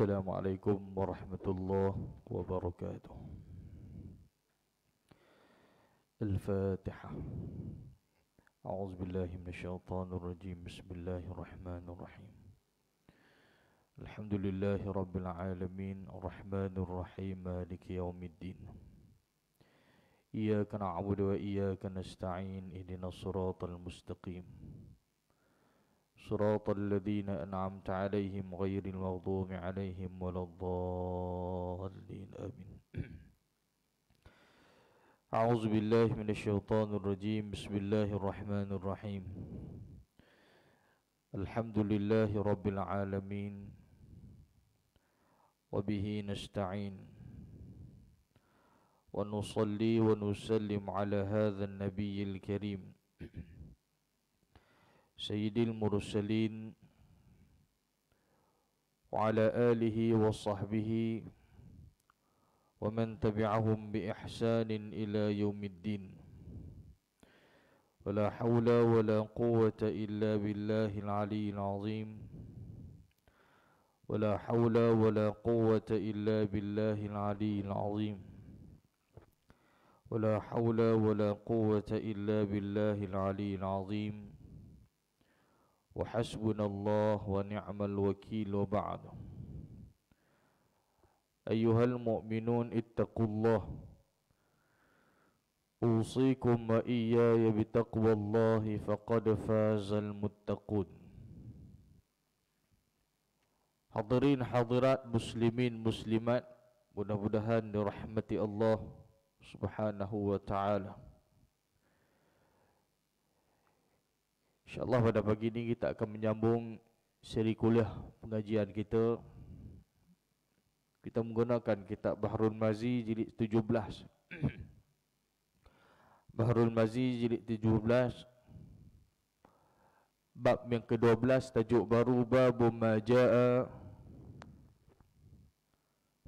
Assalamualaikum warahmatullahi wabarakatuh. Al-Fatihah. A'udzu billahi minasyaitonir rajim. Bismillahirrahmanirrahim. Alhamdulillahi rabbil alamin, arrahmanir rahim, maliki yaumiddin. Iyyaka na'budu wa iyyaka nasta'in. Ihdinas siratal mustaqim. صراط الذين أنعمت عليهم غير المغضوب عليهم ولا الضالين آمين. أعوذ بالله من الشيطان الرجيم. بسم الله الرحمن الرحيم. الحمد لله رب العالمين وبه نستعين ونصلي ونسلم على هذا النبي الكريم Sayyidil Mursalin wa ala alihi wa sahbihi wa man tabi'ahum bi ihsanin ila yaumiddin. Wa la hawla wa la quwwata illa billahil aliyyil azim. Wa la hawla wa la quwwata illa billahil aliyyil azim. Wa la hawla wa la quwwata illa billahil aliyyil azim. وحسبنا الله ونعم الوكيل وبعد. أيها المؤمنون اتقوا الله أوصيكم وإياي بتقوى الله فقد فاز المتقون. Hadirin hadirat muslimin muslimat, mudah-mudahan dirahmati Allah Subhanahu wa taala. InsyaAllah pada pagi ini kita akan menyambung seri kuliah pengajian kita. Kita menggunakan kitab Bahrul Mazi jilid 17. Bahrul Mazi jilid 17, bab yang ke-12, tajuk baru, Babu ma jaa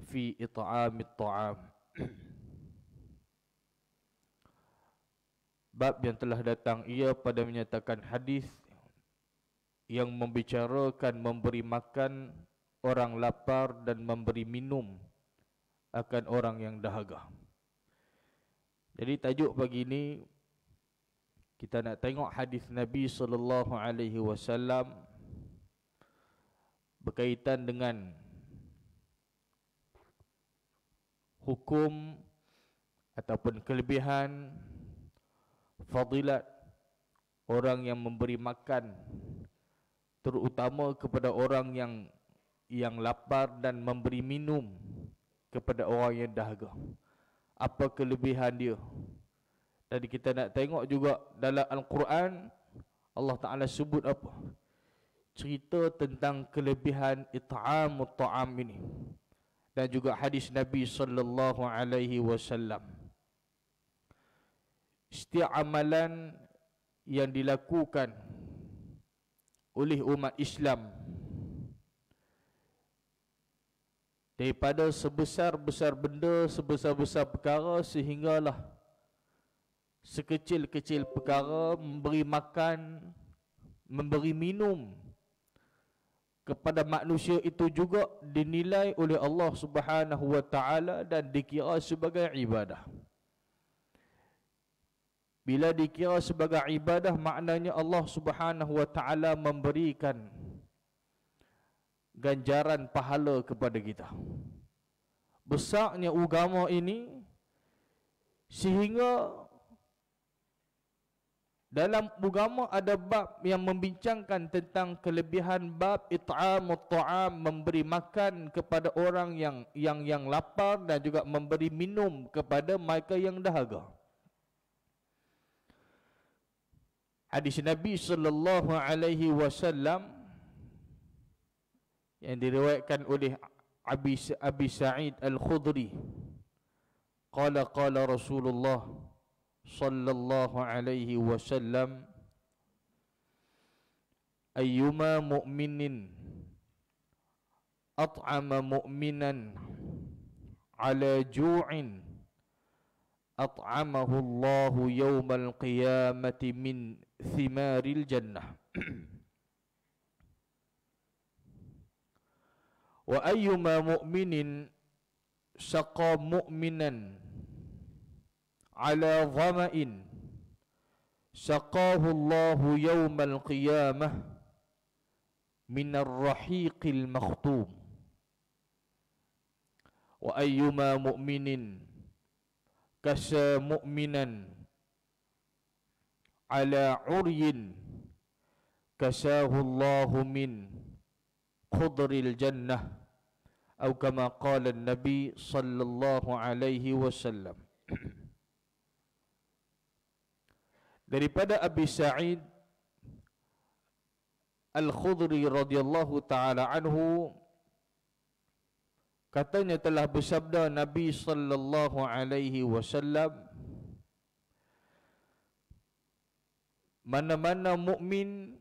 fi it'amit ta'am. Bab yang telah datang ia pada menyatakan hadis yang membicarakan memberi makan orang lapar dan memberi minum akan orang yang dahaga. Jadi tajuk pagi ini kita nak tengok hadis Nabi sallallahu alaihi wasallam berkaitan dengan hukum ataupun kelebihan, fadilat orang yang memberi makan, terutama kepada orang yang lapar, dan memberi minum kepada orang yang dahaga. Apa kelebihan dia? Tadi kita nak tengok juga dalam Al-Quran Allah Ta'ala sebut apa? Cerita tentang kelebihan it'amut ta'am ini, dan juga hadis Nabi sallallahu alaihi wasallam. Setiap amalan yang dilakukan oleh umat Islam, daripada sebesar-besar benda, sebesar-besar perkara, sehinggalah sekecil-kecil perkara, memberi makan, memberi minum kepada manusia, itu juga dinilai oleh Allah Subhanahu wa taala dan dikira sebagai ibadah. Bila dikira sebagai ibadah, maknanya Allah Subhanahu wa taala memberikan ganjaran pahala kepada kita. Besarnya agama ini sehingga dalam agama ada bab yang membincangkan tentang kelebihan bab it'amut ta'am, memberi makan kepada orang yang lapar, dan juga memberi minum kepada mereka yang dahaga. Hadis Nabi sallallahu alaihi wasallam yang diriwayatkan oleh Abi Sa'id Al-Khudri, qala Rasulullah sallallahu alaihi wasallam, ayyuma mu'minin at'ama mu'minan ala ju'in at'amahu Allahu yawmal qiyamati min thimaril jannah. Wa ayyuma mu'minin saqa mu'minan ala dhama'in saqahu Allahu yawmal qiyamah minar rahiqil makhtum. Wa ayyuma mu'minin kasa mu'minan ala uryin kasahu Allahu min khudril jannah atau kama qala Nabi sallallahu alaihi wasallam. Daripada Abi Sa'id Al-Khudri radhiyallahu taala anhu, katanya telah bersabda Nabi sallallahu alaihi wasallam, mana-mana mukmin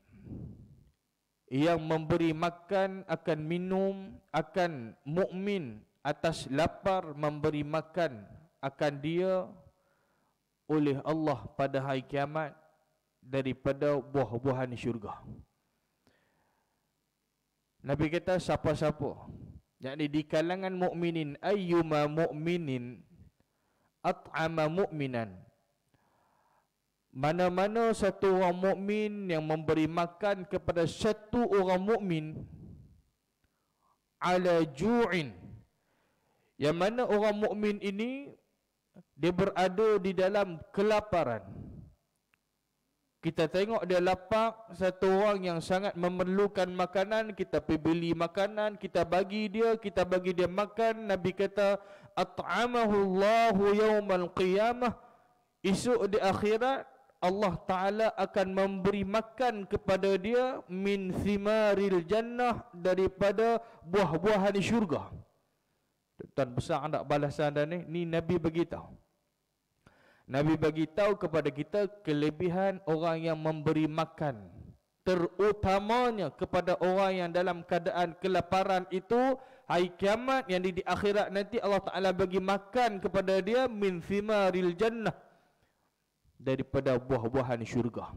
yang memberi makan akan minum akan mukmin atas lapar, memberi makan akan dia oleh Allah pada hari kiamat daripada buah-buahan syurga. Nabi kata siapa-siapa, yakni di kalangan mukminin, ayyuma mu'minin at'ama mu'minan, mana-mana satu orang mukmin yang memberi makan kepada satu orang mukmin ala ju'in, yang mana orang mukmin ini dia berada di dalam kelaparan. Kita tengok dia lapar, satu orang yang sangat memerlukan makanan, kita pergi beli makanan, kita bagi dia makan. Nabi kata at'amahu Allahu yawmal qiyamah, esok di akhirat Allah Ta'ala akan memberi makan kepada dia min thimaril jannah, daripada buah-buahan syurga. Tuan besar tak balasan dah ni? Ni Nabi beritahu. Nabi beritahu kepada kita kelebihan orang yang memberi makan, terutamanya kepada orang yang dalam keadaan kelaparan itu. Hari kiamat yang di akhirat nanti Allah Ta'ala bagi makan kepada dia min thimaril jannah, daripada buah-buahan syurga.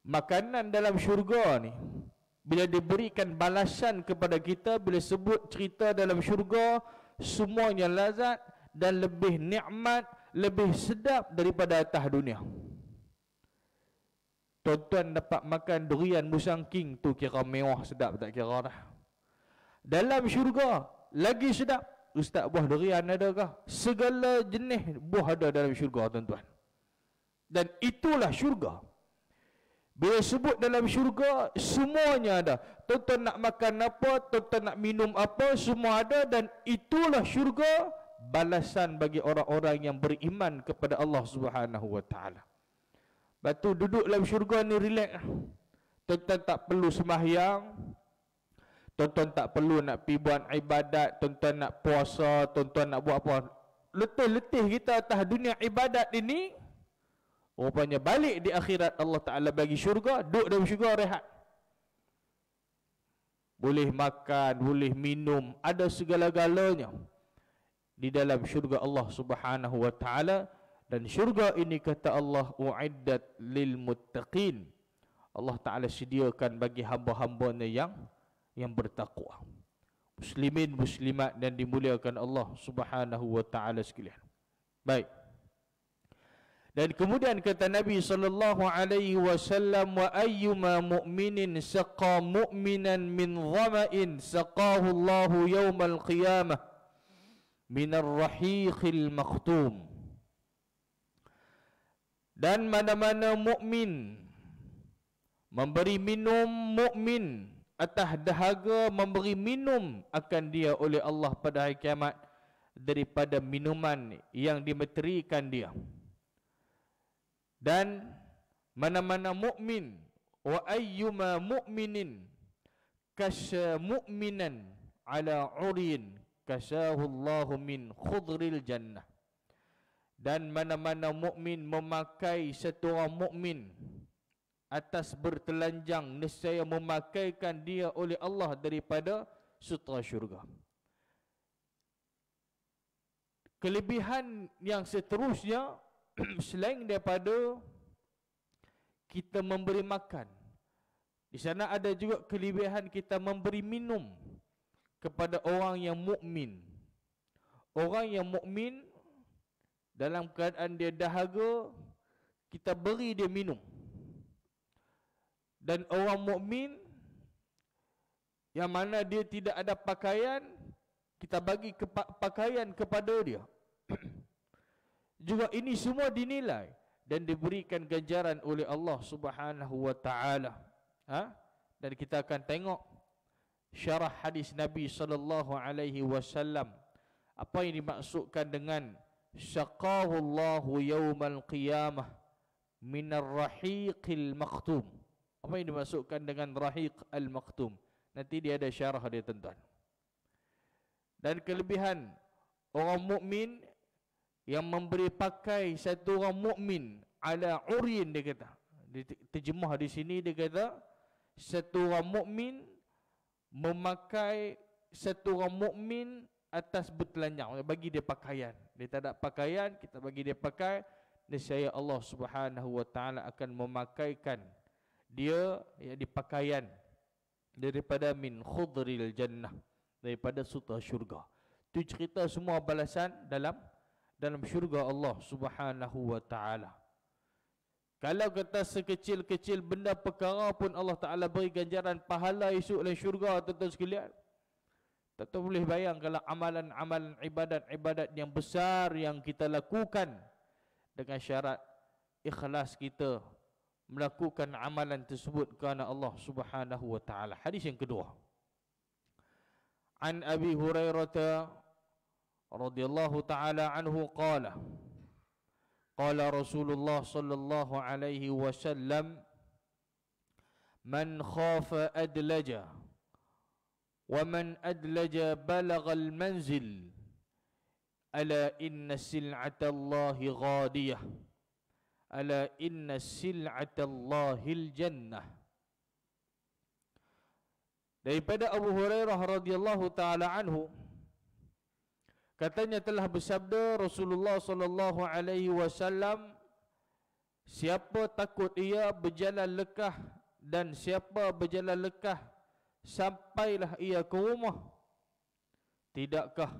Makanan dalam syurga ni, bila diberikan balasan kepada kita, bila sebut cerita dalam syurga, semuanya lazat dan lebih nikmat, lebih sedap daripada atas dunia. Tuan-tuan dapat makan durian Musang King tu kira mewah, sedap tak kira dah. Dalam syurga lagi sedap. Ustaz, buah durian adakah? Segala jenis buah ada dalam syurga, tuan-tuan. Dan itulah syurga. Bila sebut dalam syurga, semuanya ada. Tuan-tuan nak makan apa, tuan-tuan nak minum apa, semua ada. Dan itulah syurga, balasan bagi orang-orang yang beriman kepada Allah Subhanahu wa taala. Batu duduk dalam syurga ni relax. Tuan-tuan tak perlu sembahyang, tuan-tuan tak perlu nak pergi buat ibadat, tuan-tuan nak puasa, tuan-tuan nak buat apa. Letih-letih kita atas dunia ibadat ini, rupanya balik di akhirat Allah Ta'ala bagi syurga, duduk dalam syurga rehat. Boleh makan, boleh minum, ada segala-galanya di dalam syurga Allah Subhanahu wa taala. Dan syurga ini kata Allah, uiddat lil muttaqin, Allah Taala sediakan bagi hamba-hambanya yang bertakwa. Muslimin muslimat dan dimuliakan Allah Subhanahu wa taala sekalian. Baik. Dan kemudian kata Nabi sallallahu alaihi wasallam, wa ayyuma mu'minin saqa mu'minan min dhama'in saqahu Allahu yawmal qiyamah minar rahiqil makhtum. Dan mana-mana mukmin memberi minum mukmin atas dahaga, memberi minum akan dia oleh Allah pada hari kiamat daripada minuman yang dimeterikan dia. Dan mana-mana mukmin, wa ayyuma mu'minin kasya mu'minan ala urin kasahu Allahu min khudril jannah. Dan mana-mana mukmin memakai satu orang mukmin atas bertelanjang, nescaya memakaikan dia oleh Allah daripada sutera syurga. Kelebihan yang seterusnya selain daripada kita memberi makan, di sana ada juga kelebihan kita memberi minum. kepada orang yang mukmin. Orang yang mukmin dalam keadaan dia dahaga, kita beri dia minum. Dan orang mukmin yang mana dia tidak ada pakaian, kita bagi pakaian kepada dia. Juga ini semua dinilai dan diberikan ganjaran oleh Allah Subhanahu wa taala. Dan kita akan tengok syarah hadis Nabi sallallahu alaihi wasallam, apa yang dimaksudkan dengan syaqahullahu yaumal qiyamah minar rahiqil maktum. Apa yang dimaksudkan dengan rahiq al-maktum? Nanti dia ada syarah dia, tuan-tuan. Dan kelebihan orang mukmin yang memberi pakai satu orang mukmin ala urin, dia kata. Terjemah di sini dia kata satu orang mukmin memakai satu orang mukmin atas bertelanjang, bagi dia pakaian. Dia tak ada pakaian, kita bagi dia pakai, nescaya Allah Subhanahu wa taala akan memakaikan dia di pakaian daripada min khudril jannah, daripada sutra syurga. Itu cerita semua balasan dalam syurga Allah Subhanahu wa taala. Kalau kata sekecil-kecil benda perkara pun Allah Taala beri ganjaran pahala esok dalam syurga, tuan-tuan sekalian. Tak boleh bayang kalau amalan-amalan ibadat-ibadat yang besar yang kita lakukan dengan syarat ikhlas kita melakukan amalan tersebut kerana Allah Subhanahu wa taala. Hadis yang kedua. An Abi Hurairah radhiyallahu taala anhu qala qala Rasulullah sallallahu alaihi wasallam man khafa adlaja wa man adlaja balagha al-manzil ala inna sil'atallahi ghadiyah ala inna sil'atallahil jannah. Daripada Abu Hurairah radhiyallahu taala anhu, katanya telah bersabda Rasulullah sallallahu alaihi wasallam, siapa takut ia berjalan lekah dan siapa berjalan lekah sampailah ia ke rumah, tidakkah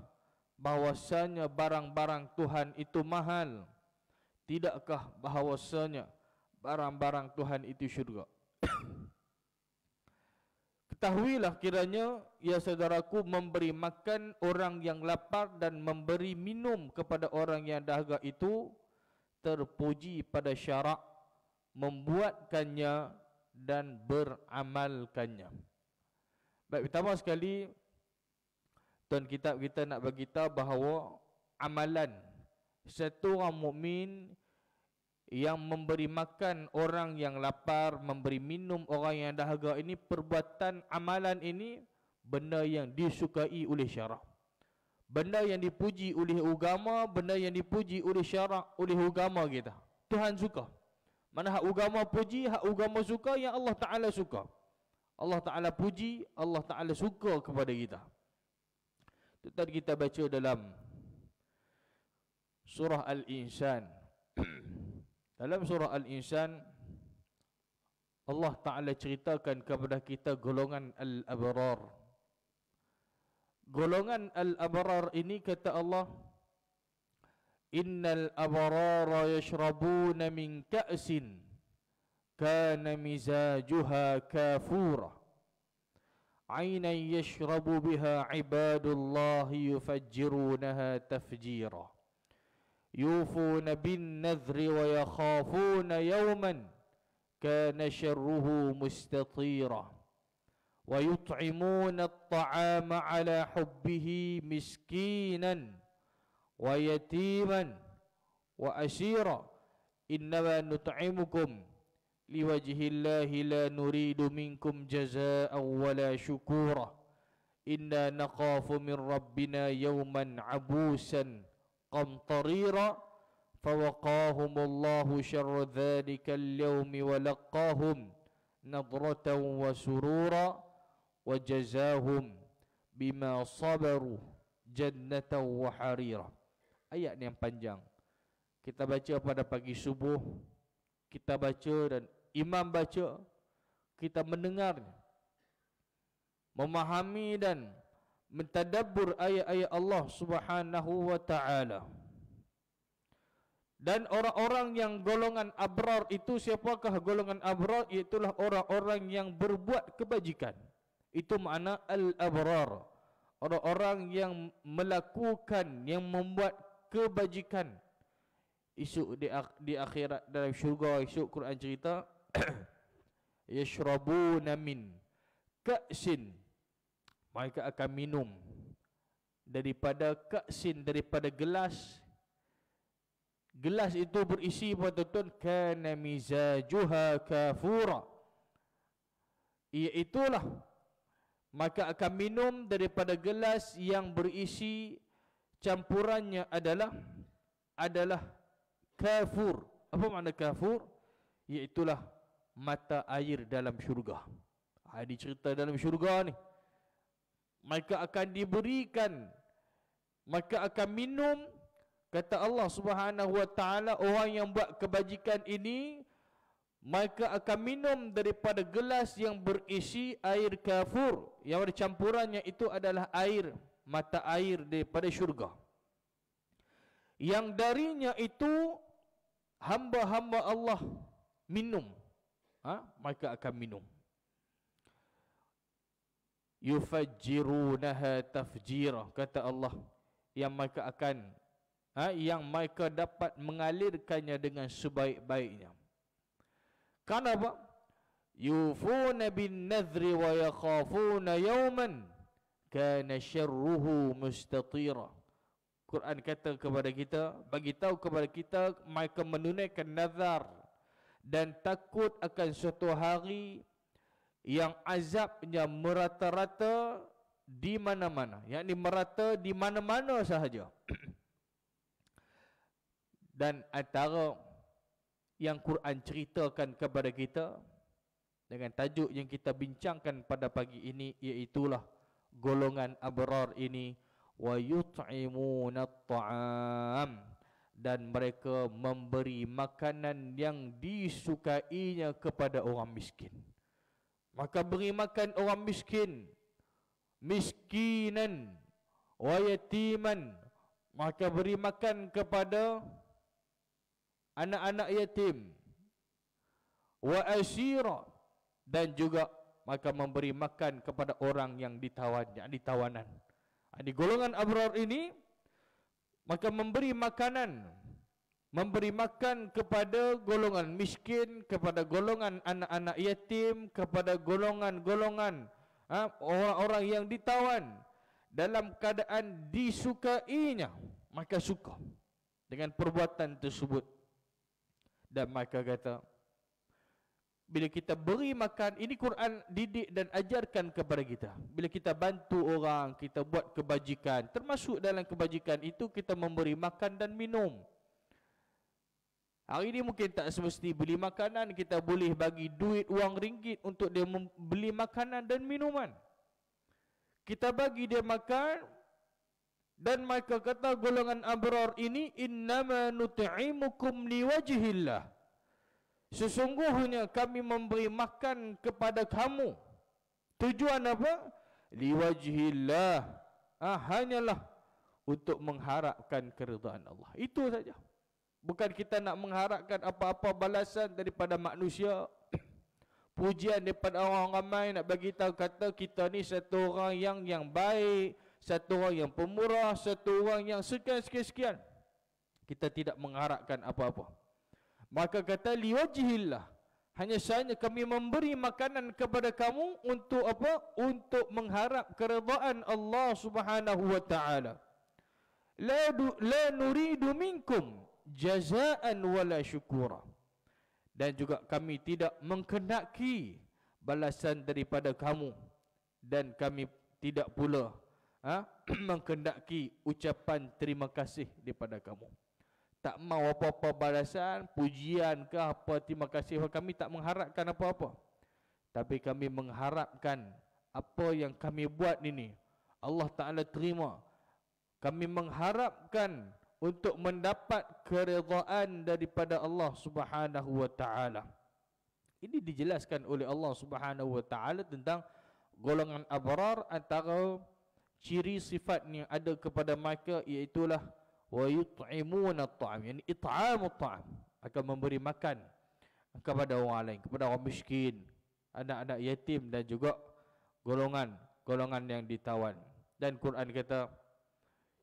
bahwasanya barang-barang Tuhan itu mahal? Tidakkah bahawasanya barang-barang Tuhan itu syurga? Ketahuilah kiranya, ya saudaraku, memberi makan orang yang lapar dan memberi minum kepada orang yang dahaga itu terpuji pada syarak membuatkannya dan beramalkannya. Baik, pertama sekali tuan kitab kita nak bagi tahu bahawa amalan satu orang mukmin yang memberi makan orang yang lapar, memberi minum orang yang dahaga ini, perbuatan amalan ini benda yang disukai oleh syarak, benda yang dipuji oleh agama, benda yang dipuji oleh syarak, oleh agama kita. Tuhan suka. Mana hak agama puji, hak agama suka, yang Allah Ta'ala suka. Allah Ta'ala puji, Allah Ta'ala suka kepada kita. Itu tadi kita baca dalam surah Al-Insan. Dalam surah Al-Insan, Allah Ta'ala ceritakan kepada kita golongan Al-Abrar. Golongan Al-Abrar ini, kata Allah, innal abrara yashrabuna min ka'sin kana mizajuha kafura aynan yashrabu biha ibadullahi yufajjirunaha tafjira yufuna bin nadhri wa yakhafuna yawman kana sharruhu mustatira wa yut'imuna at-ta'ama ala hubbihi miskinan wa yatiman wa asira innama nut'imukum liwajhillahi la nuridu minkum jazaa'an wala syukura inna nakhafu min rabbina yawman abusan qamtarira fawaqahumullahu syarra dhalikal yawmi wa laqahum nadratan wa surura wa jazahum bima sabaru jannatan wa harira. Ayat ni yang panjang. Kita baca pada pagi subuh, kita baca dan imam baca, kita mendengarnya, memahami dan mentadabbur ayat-ayat Allah Subhanahu wa taala. Dan orang-orang yang golongan abrar itu, siapakah golongan abrar? Itulah orang-orang yang berbuat kebajikan. Itu makna al-abrar, orang-orang yang melakukan, yang membuat kebajikan. Esok di akhirat dalam syurga, esok Quran cerita yashrabuna min ka'sin, mereka akan minum daripada ka'sin, daripada gelas. Gelas itu berisi apa tuan-tuan? Kana mizajuha kafura, iaitulah maka akan minum daripada gelas yang berisi campurannya adalah kafur. Apa makna kafur? Iaitulah mata air dalam syurga. Dicerita dalam syurga ni, mereka akan diberikan, maka akan minum. Kata Allah Subhanahu wa taala, orang yang buat kebajikan ini mereka akan minum daripada gelas yang berisi air kafur, yang ada campurannya itu adalah air, mata air daripada syurga, yang darinya itu hamba-hamba Allah minum. Mereka akan minum. Yufajjirunaha tafjira, kata Allah, yang mereka akan yang mereka dapat mengalirkannya dengan sebaik-baiknya. Kenapa? Yufuna bin nadhri wa yakhafuna yawman kana syarruhu mustatira. Quran kata kepada kita, bagi tahu kepada kita, mereka menunaikan nazar dan takut akan suatu hari yang azabnya merata-rata di mana-mana, yakni merata di mana-mana sahaja. Dan antara yang Quran ceritakan kepada kita dengan tajuk yang kita bincangkan pada pagi ini, iaitulah golongan abrar ini, wa yut'imuna at'am, dan mereka memberi makanan yang disukainya kepada orang miskin. Maka beri makan orang miskin, miskinan wa yatiman, maka beri makan kepada anak-anak yatim, wa asira, dan juga maka memberi makan kepada orang yang ditawan, yang ditawanan. Di golongan abrar ini maka memberi makanan, memberi makan kepada golongan miskin, kepada golongan anak-anak yatim, kepada golongan-golongan orang-orang yang ditawan, dalam keadaan disukainya, maka suka dengan perbuatan tersebut. Dan mereka kata, bila kita beri makan, ini Quran didik dan ajarkan kepada kita. Bila kita bantu orang, kita buat kebajikan, termasuk dalam kebajikan itu kita memberi makan dan minum. Hari ini mungkin tak semesti beli makanan, kita boleh bagi duit, wang ringgit untuk dia beli makanan dan minuman. Kita bagi dia makan, dan mereka kata golongan abrar ini, innama nut'imukum liwajhillah, sesungguhnya kami memberi makan kepada kamu. Tujuan apa? Liwajhillah, hanyalah untuk mengharapkan keridhaan Allah. Itu saja. Bukan kita nak mengharapkan apa-apa balasan daripada manusia, pujian daripada orang ramai, nak bagi tahu kata kita ni satu orang yang baik, satu orang yang pemurah, satu orang yang sekian-sekian. Kita tidak mengharapkan apa-apa. Maka kata liwajhillah, hanya sahaja kami memberi makanan kepada kamu untuk apa? Untuk mengharap keridhaan Allah Subhanahu wa taala. La nuridu minkum jazaan wala syukura. Dan juga kami tidak menghendaki balasan daripada kamu, dan kami tidak pula menghendaki ucapan terima kasih daripada kamu. Tak mau apa-apa balasan, pujian ke apa, terima kasih, kami tak mengharapkan apa-apa. Tapi kami mengharapkan apa yang kami buat ini Allah Ta'ala terima. Kami mengharapkan untuk mendapat keridhaan daripada Allah Subhanahu wa taala. Ini dijelaskan oleh Allah Subhanahu wa taala tentang golongan abrar, antara ciri sifat yang ada kepada mereka iaitulah wa yut'imuna at'am, yani it'amut ta'am, akan memberi makan kepada orang lain, kepada orang miskin, anak-anak yatim dan juga golongan yang ditawan. Dan Quran kata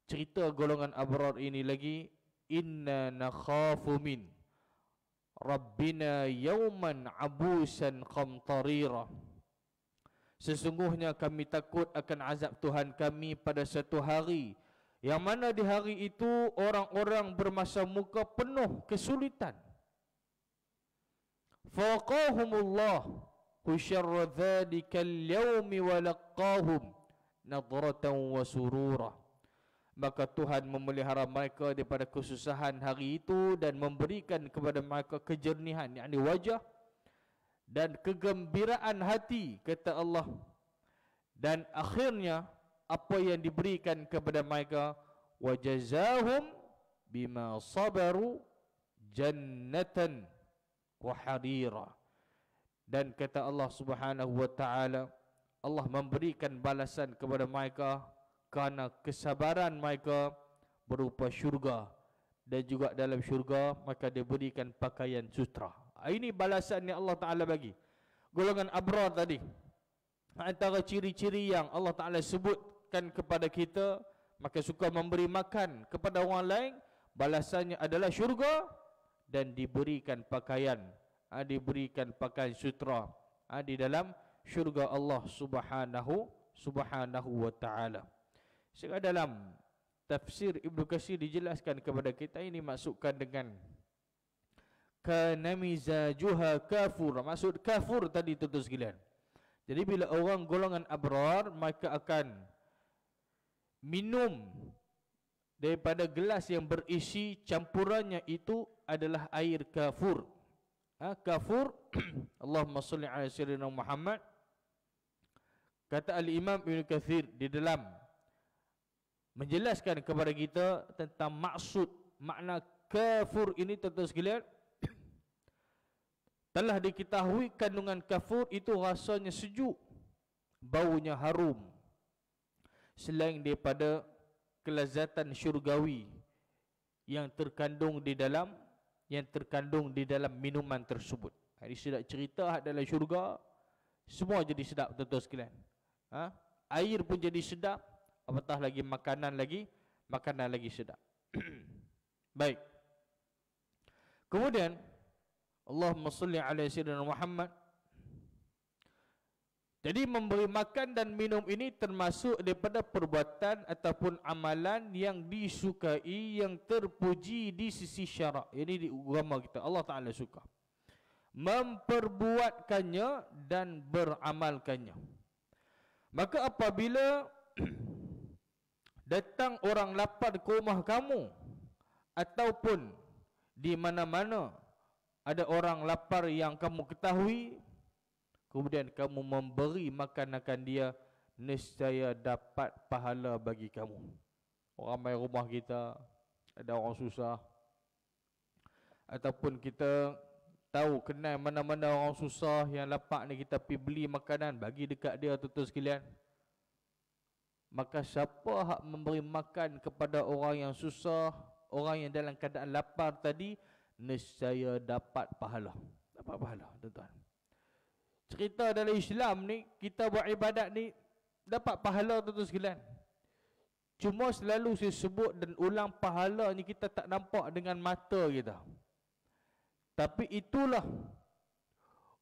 cerita golongan abrar ini lagi, inna nakhafu min rabbina yawman abusan qamtarira, sesungguhnya kami takut akan azab Tuhan kami pada satu hari yang mana di hari itu orang-orang bermasa muka penuh kesulitan. Faqahumullah syarra dzalikal yaumi wa laqahum nadratan wa surura, maka Tuhan memelihara mereka daripada kesusahan hari itu dan memberikan kepada mereka kejernihan, yakni wajah, dan kegembiraan hati, kata Allah. Dan akhirnya apa yang diberikan kepada mereka, wajazahum bima sabaru jannatan wa harira, dan kata Allah Subhanahu wa taala, Allah memberikan balasan kepada mereka kerana kesabaran mereka berupa syurga, dan juga dalam syurga maka diberikan pakaian sutra. Ini balasan yang Allah Ta'ala bagi golongan abrar tadi. Antara ciri-ciri yang Allah Ta'ala sebutkan kepada kita, maka suka memberi makan kepada orang lain, balasannya adalah syurga dan diberikan pakaian, diberikan pakaian sutra di dalam syurga Allah Subhanahu wa Ta'ala. Sekarang dalam tafsir Ibnu Katsir dijelaskan kepada kita, ini maksudkan dengan kanamizajuha kafur. Maksud kafur tadi tuan-tuan sekalian, jadi bila orang golongan abrar, mereka akan minum daripada gelas yang berisi campurannya itu adalah air kafur. Kafur Allahumma salli ala sayyidina Muhammad. Kata Al-Imam Ibn Katsir di dalam menjelaskan kepada kita tentang maksud makna kafur ini, tuan-tuan sekalian, telah diketahui kandungan kafur itu rasanya sejuk, baunya harum, selain daripada kelazatan syurgawi yang terkandung di dalam minuman tersebut. Ini sedap cerita dalam syurga, semua jadi sedap, tuan-tuan sekalian. Air pun jadi sedap, apatah lagi makanan lagi sedap. Baik. Kemudian Allahumma salli ala sayyidina Muhammad. Jadi memberi makan dan minum ini termasuk daripada perbuatan ataupun amalan yang disukai, yang terpuji di sisi syarak. Ini di agama kita, Allah Ta'ala suka memperbuatkannya dan beramalkannya. Maka apabila datang orang lapar ke rumah kamu, ataupun di mana-mana ada orang lapar yang kamu ketahui, kemudian kamu memberi makan akan dia, nescaya dapat pahala bagi kamu. Orang main rumah kita, ada orang susah, ataupun kita tahu kenal mana-mana orang susah yang lapar ni, kita pergi beli makanan bagi dekat dia, tuan-tuan sekalian. Maka siapa hak memberi makan kepada orang yang susah, orang yang dalam keadaan lapar tadi, nescaya dapat pahala. Dapat pahala, tuan-tuan. Cerita dalam Islam ni, kita buat ibadat ni dapat pahala, tuan-tuan sekalian. Cuma selalu saya sebut dan ulang, pahala ni kita tak nampak dengan mata kita. Tapi itulah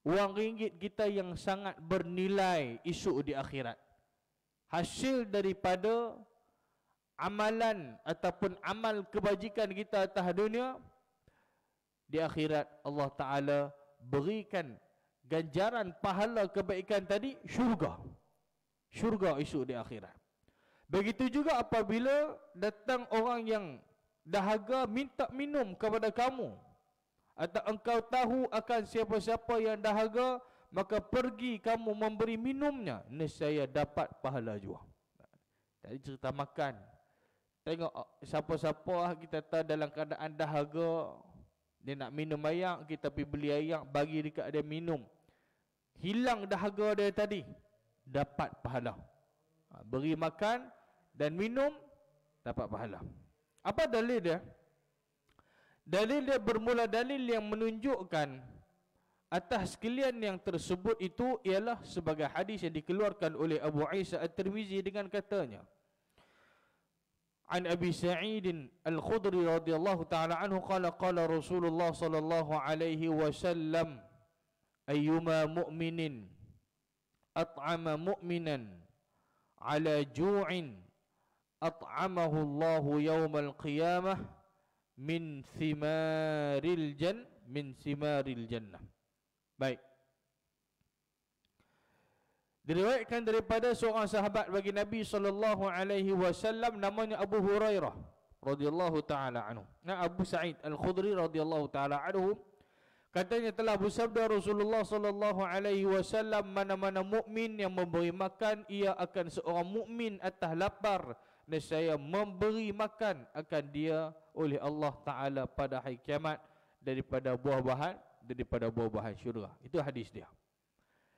wang ringgit kita yang sangat bernilai esok di akhirat. Hasil daripada amalan ataupun amal kebajikan kita atas dunia, di akhirat Allah Ta'ala berikan ganjaran pahala kebaikan tadi, syurga. Syurga esok di akhirat. Begitu juga apabila datang orang yang dahaga minta minum kepada kamu, atau engkau tahu akan siapa-siapa yang dahaga, maka pergi kamu memberi minumnya, nescaya dapat pahala juga. Tadi cerita makan, tengok siapa-siapa kita tahu dalam keadaan dahaga, dia nak minum air, kita pergi beli air, bagi dekat dia minum, hilang dahaga dia tadi, dapat pahala. Beri makan, dan minum dapat pahala. Apa dalil dia? Dalil dia bermula dalil yang menunjukkan atas sekalian yang tersebut itu ialah sebagai hadis yang dikeluarkan oleh Abu Isa At-Tirmizi dengan katanya, An Abi Sa'id Al-Khudri radhiyallahu ta'ala anhu qala qala Rasulullah sallallahu alaihi wasallam ayyuma mu'minin at'ama mu'minan ala ju'in at'amahu Allah yawmal qiyamah min thimaril jannah. Baik. Diriwayatkan daripada seorang sahabat bagi Nabi sallallahu alaihi wasallam namanya Abu Hurairah radhiyallahu taala anhu. Abu Sa'id Al-Khudri radhiyallahu taala anhu katanya telah bersabda Rasulullah sallallahu alaihi wasallam, mana-mana mukmin yang memberi makan ia akan seorang mukmin atas lapar, nescaya memberi makan akan dia oleh Allah taala pada hari kiamat daripada buah-buahan syurga. Itu hadis dia.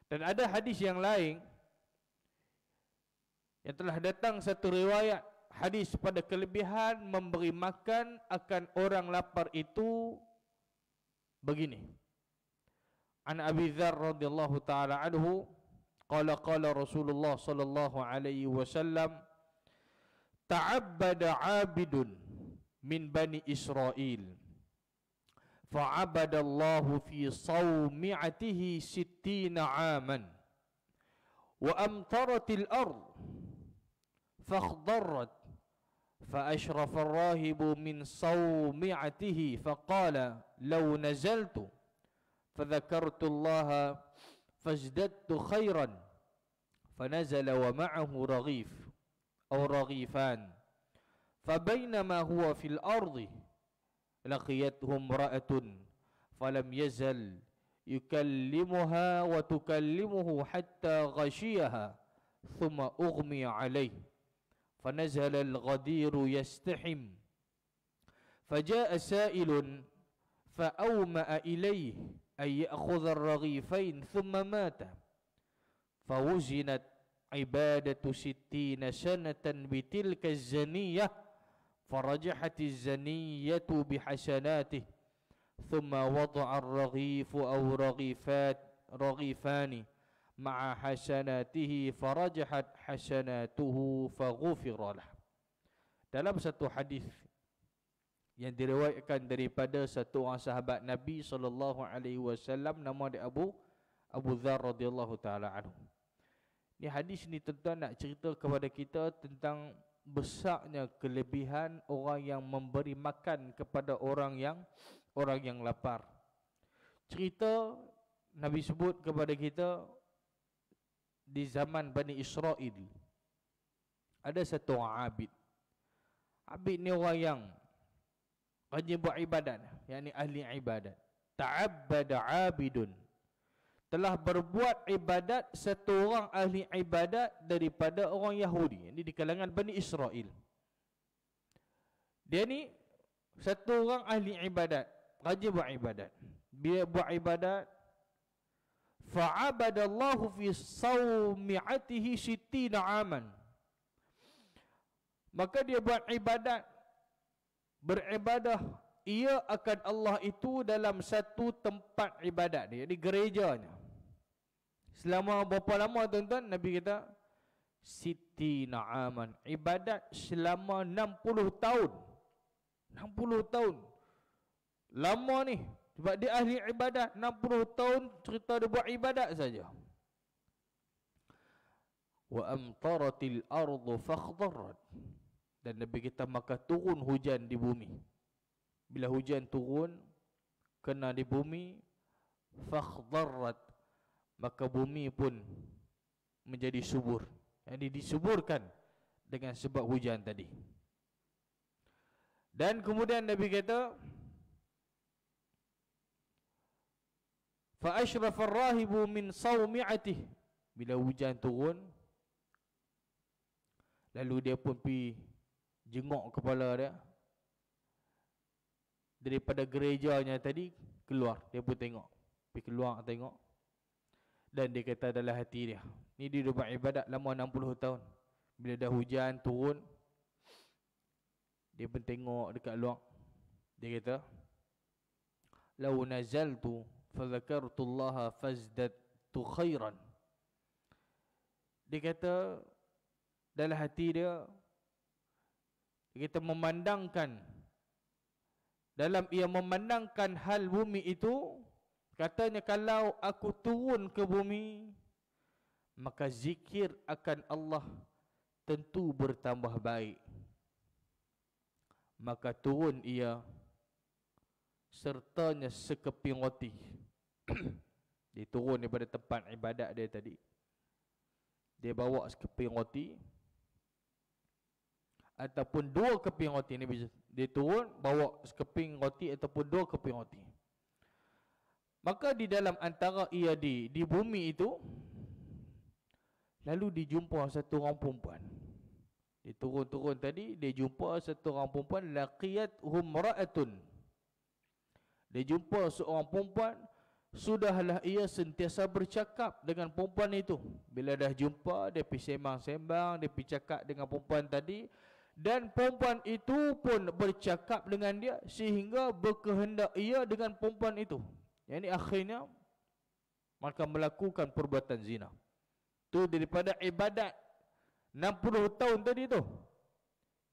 Dan ada hadis yang lain yang telah datang satu riwayat hadis pada kelebihan memberi makan akan orang lapar itu begini. An Abi Dzar radhiyallahu taala anhu qala qala Rasulullah sallallahu alaihi wasallam ta'abbada 'abidun min bani Israil فعبد الله في صومعته 60 عاما وأمطرت الأرض فاخضرت فأشرف الراهب من صومعته فقال لو نزلت فذكرت الله فازددت خيرا فنزل ومعه رغيف أو رغيفان فبينما هو في الأرض لقيته امرأة فلم يزل يكلمها وتكلمه حتى غشيها ثم أغمي عليه فنزل الغدير يستحم فجاء سائل فأومأ إليه أن يأخذ الرغيفين ثم مات فوزنت عبادة 60 سنة بتلك الزنية فرجحت الزنية بحسناته ثم وضع الرغيف أو رغيفان مع حسناته فرجحت حسناته فغفر له. Dalam satu hadis yang diriwayatkan daripada satu orang sahabat Nabi sallallahu alaihi wasallam nama dia Abu Dzar radhiyallahu taala anhu. Ni hadis ni tuan-tuan nak cerita kepada kita tentang besarnya kelebihan orang yang memberi makan kepada orang yang lapar. Cerita Nabi sebut kepada kita di zaman Bani Israel ada satu orang abid. Abid ni orang yang rajin buat ibadat, yakni ahli ibadat. Ta'abbada 'abidun, telah berbuat ibadat satu orang ahli ibadat daripada orang Yahudi. Ini di kalangan Bani Israel. Dia ni satu orang ahli ibadat, rajin buat ibadat. Dia buat ibadat, fa'abadallahu fi sawmi'atihi 60 aman. Maka dia buat ibadat, beribadah ia akan Allah itu dalam satu tempat ibadat dia, di gerejanya. Selama berapa lama tuan-tuan? Nabi kata 60 aman. Ibadat selama 60 tahun. 60 tahun. Lama ni. Sebab dia ahli ibadat. 60 tahun cerita dia buat ibadat saja. Wa amtaratil ardu fakhdarat. Dan Nabi kita maka turun hujan di bumi. Bila hujan turun kena di bumi, fakhdarat, maka bumi pun menjadi subur. Jadi disuburkan dengan sebab hujan tadi. Dan kemudian Nabi kata, fa ashrafa ar-rahibu min sawmi'atihi. Bila hujan turun, lalu dia pun pergi jenguk kepala dia. Daripada gerejanya tadi keluar, dia pun tengok. Pergi keluar tengok. Dan dia kata dalam hati dia, ni dia buat ibadat lama 60 tahun. Bila dah hujan turun, dia pun tengok dekat luar. Dia kata, "Lau nazaltu fadzakartullaha fazdadtu khairan." Dia kata dalam hati dia kata memandangkan, dalam ia memandangkan hal bumi itu, katanya kalau aku turun ke bumi, maka zikir akan Allah tentu bertambah baik. Maka turun ia sertanya sekeping roti. Dia turun daripada tempat ibadat dia tadi. Dia bawa sekeping roti ataupun 2 keping roti ni bisa. Dia turun bawa sekeping roti ataupun 2 keping roti. Maka di dalam antara ia di bumi itu, lalu dijumpa satu orang perempuan. Dia turun-turun tadi, dia jumpa satu orang perempuan, laqiyat humra'atun. Dia jumpa seorang perempuan, sudahlah ia sentiasa bercakap dengan perempuan itu. Bila dah jumpa, dia pergi sembang-sembang, dia pergi cakap dengan perempuan tadi, dan perempuan itu pun bercakap dengan dia, sehingga berkehendak ia dengan perempuan itu. Yang ini akhirnya maka melakukan perbuatan zina. Tu daripada ibadat 60 tahun tadi tu,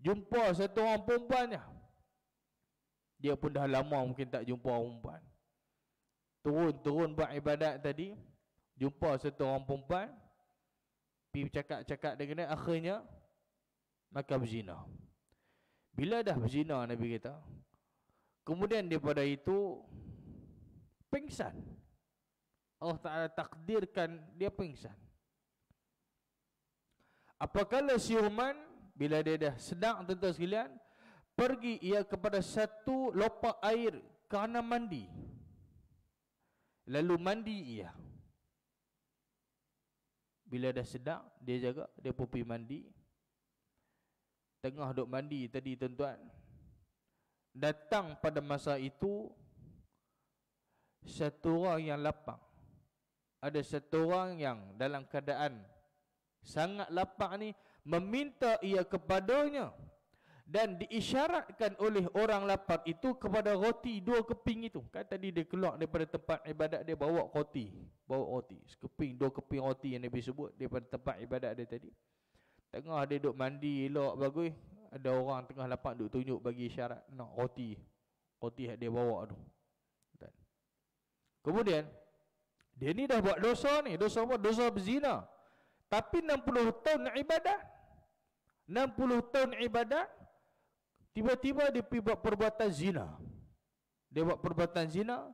jumpa satu orang perempuannya. Dia pun dah lama mungkin tak jumpa orang perempuan. Turun buat ibadat tadi, jumpa satu orang perempuan, pergi cakap-cakap dengan dia, akhirnya maka berzina. Bila dah berzina, Nabi kata, kemudian daripada itu pingsan. Allah Ta'ala takdirkan dia pingsan. Apakala siuman, bila dia dah sedang, tuan-tuan sekalian, pergi ia kepada satu lopak air kerana mandi. Lalu mandi ia. Bila dah sedang, dia jaga, dia pun pergi mandi. Tengah duk mandi tadi, tuan-tuan, datang pada masa itu satu orang yang lapang. Ada satu orang yang dalam keadaan sangat lapang ni, meminta ia kepadanya, dan diisyaratkan oleh orang lapar itu kepada roti 2 keping itu. Kan tadi dia keluar daripada tempat ibadat dia, bawa roti sekeping, 2 keping roti yang Nabi sebut daripada tempat ibadat dia tadi. Tengah dia duduk mandi elok bagus, ada orang tengah lapar duduk tunjuk bagi isyarat nak roti yang dia bawa tu. Kemudian dia ni dah buat dosa ni, dosa apa? Dosa berzina. Tapi 60 tahun ibadat, 60 tahun ibadat, tiba-tiba dia pergi buat perbuatan zina. Dia buat perbuatan zina.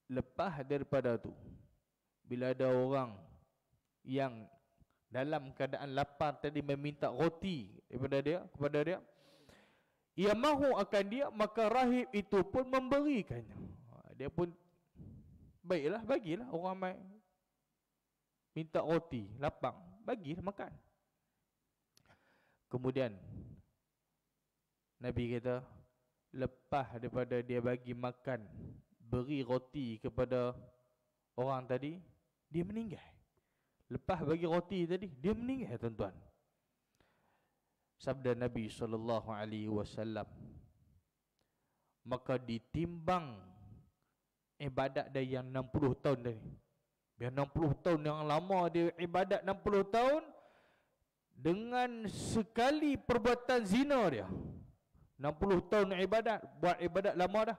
Lepas daripada tu, bila ada orang yang dalam keadaan lapar tadi meminta roti kepada dia, ia mahu akan dia, maka rahib itu pun memberikannya. Dia pun, baiklah, bagilah orang mai minta roti, lapang, bagilah makan. Kemudian Nabi kata, lepas daripada dia bagi makan, beri roti kepada orang tadi, dia meninggal. Lepas bagi roti tadi, dia meninggal, tuan-tuan. Sabda Nabi SAW, maka ditimbang ibadat dia yang 60 tahun tadi. Biar 60 tahun yang lama dia ibadat 60 tahun, dengan sekali perbuatan zina dia. 60 tahun ibadat, buat ibadat lama dah,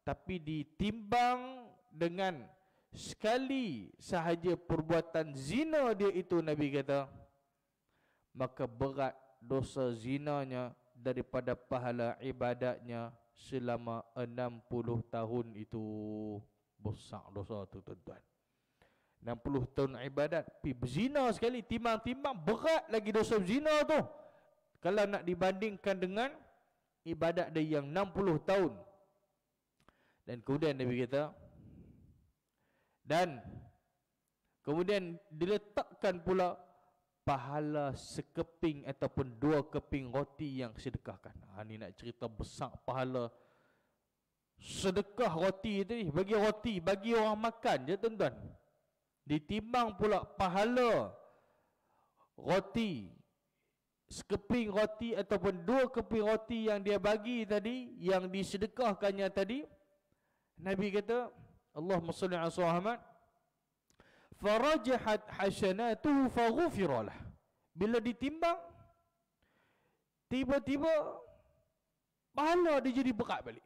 tapi ditimbang dengan sekali sahaja perbuatan zina dia itu, Nabi kata, maka berat dosa zinanya daripada pahala ibadatnya selama 60 tahun itu. Besar dosa tu, tuan-tuan. 60 tahun ibadat, pergi berzina sekali, timbang-timbang berat lagi dosa zina tu kalau nak dibandingkan dengan ibadat dia yang 60 tahun. Dan kemudian Nabi kata, dan kemudian diletakkan pula pahala sekeping ataupun 2 keping roti yang sedekahkan. Ni nak cerita besar pahala sedekah roti tadi. Bagi orang makan je, tuan-tuan. Ditimbang pula pahala roti, sekeping roti ataupun 2 keping roti yang dia bagi tadi, yang disedekahkannya tadi, Nabi kata, Allahumma salli ala Muhammad, farajahat hasanatuhu faghufira lah. Bila ditimbang, tiba-tiba pahala dia jadi berat balik.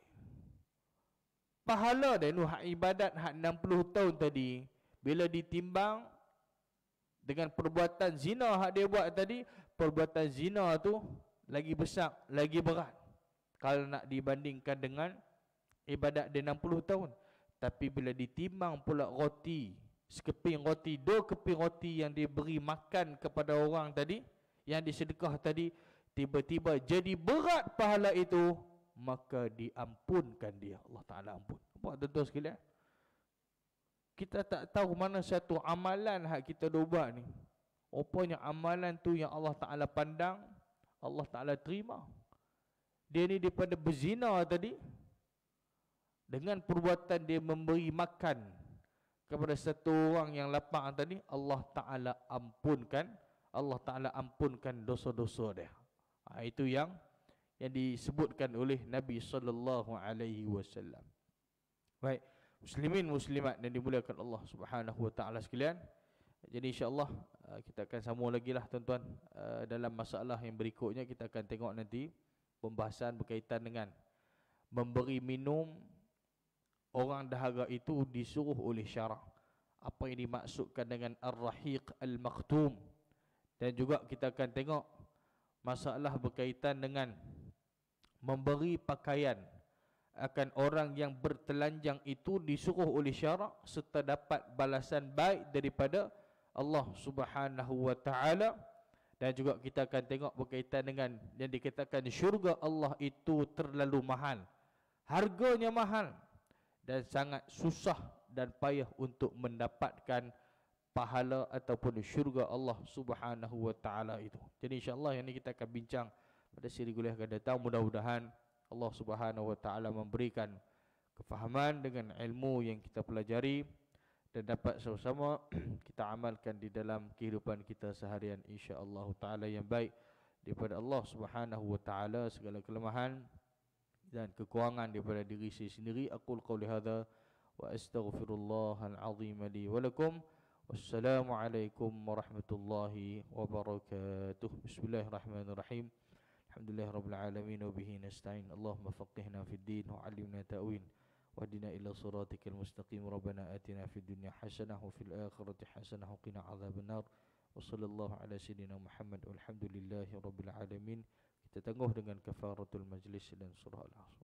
Pahala dia hak ibadat hak 60 tahun tadi, bila ditimbang dengan perbuatan zina hak dia buat tadi, perbuatan zina tu lagi besar, lagi berat kalau nak dibandingkan dengan ibadat dia 60 tahun. Tapi bila ditimbang pula roti, sekeping roti, 2 keping roti yang diberi makan kepada orang tadi, yang disedekah tadi, tiba-tiba jadi berat pahala itu, maka diampunkan dia. Allah Ta'ala ampun. Nampak tuan-tuan sekalian? Kita tak tahu mana satu amalan hak kita buat ni, rupanya amalan tu yang Allah Ta'ala pandang, Allah Ta'ala terima. Dia ni daripada berzina tadi, dengan perbuatan dia memberi makan kepada satu orang yang lapar tadi, Allah Ta'ala ampunkan, Allah Ta'ala ampunkan dosa-dosa dia. Itu yang disebutkan oleh Nabi sallallahu alaihi wasallam. Baik, muslimin muslimat dan dimuliakan Allah Subhanahu wa taala sekalian. Jadi insya-Allah kita akan sambung lagi lah tuan-tuan, dalam masalah yang berikutnya. Kita akan tengok nanti pembahasan berkaitan dengan memberi minum orang dahaga itu disuruh oleh syarak. Apa yang dimaksudkan dengan ar-rahiq al-maktum. Dan juga kita akan tengok masalah berkaitan dengan memberi pakaian akan orang yang bertelanjang itu disuruh oleh syarak, serta dapat balasan baik daripada Allah Subhanahu wa taala. Dan juga kita akan tengok berkaitan dengan yang dikatakan syurga Allah itu terlalu mahal, harganya mahal, dan sangat susah dan payah untuk mendapatkan pahala ataupun syurga Allah Subhanahu wa taala itu. Jadi insya-Allah yang ini kita akan bincang pada siri kuliah akan datang. Mudah-mudahan Allah Subhanahu wa taala memberikan kefahaman dengan ilmu yang kita pelajari, dan dapat sama-sama kita amalkan di dalam kehidupan kita seharian insya-Allah taala yang baik daripada Allah Subhanahu wa taala. Segala kelemahan dan kekurangan daripada diri saya sendiri, aqul qauli hadza wa astaghfirullahal azim li wa lakum. Wassalamualaikum warahmatullahi wabarakatuh. Bismillahirrahmanirrahim. Alhamdulillahirabbil alamin wa bihi nasta'in. Allahumma faqihna fid din wa 'allimna ta'wil wahdina ila siratikal mustaqim. Rabbana atina fid dunya hasanah wa fil akhirati hasanah wa qina adzabannar. Wa sallallahu ala sayyidina Muhammad walhamdulillahirabbil alamin. Kita tangguh dengan kafaratul majlis dan surah Al-Asr.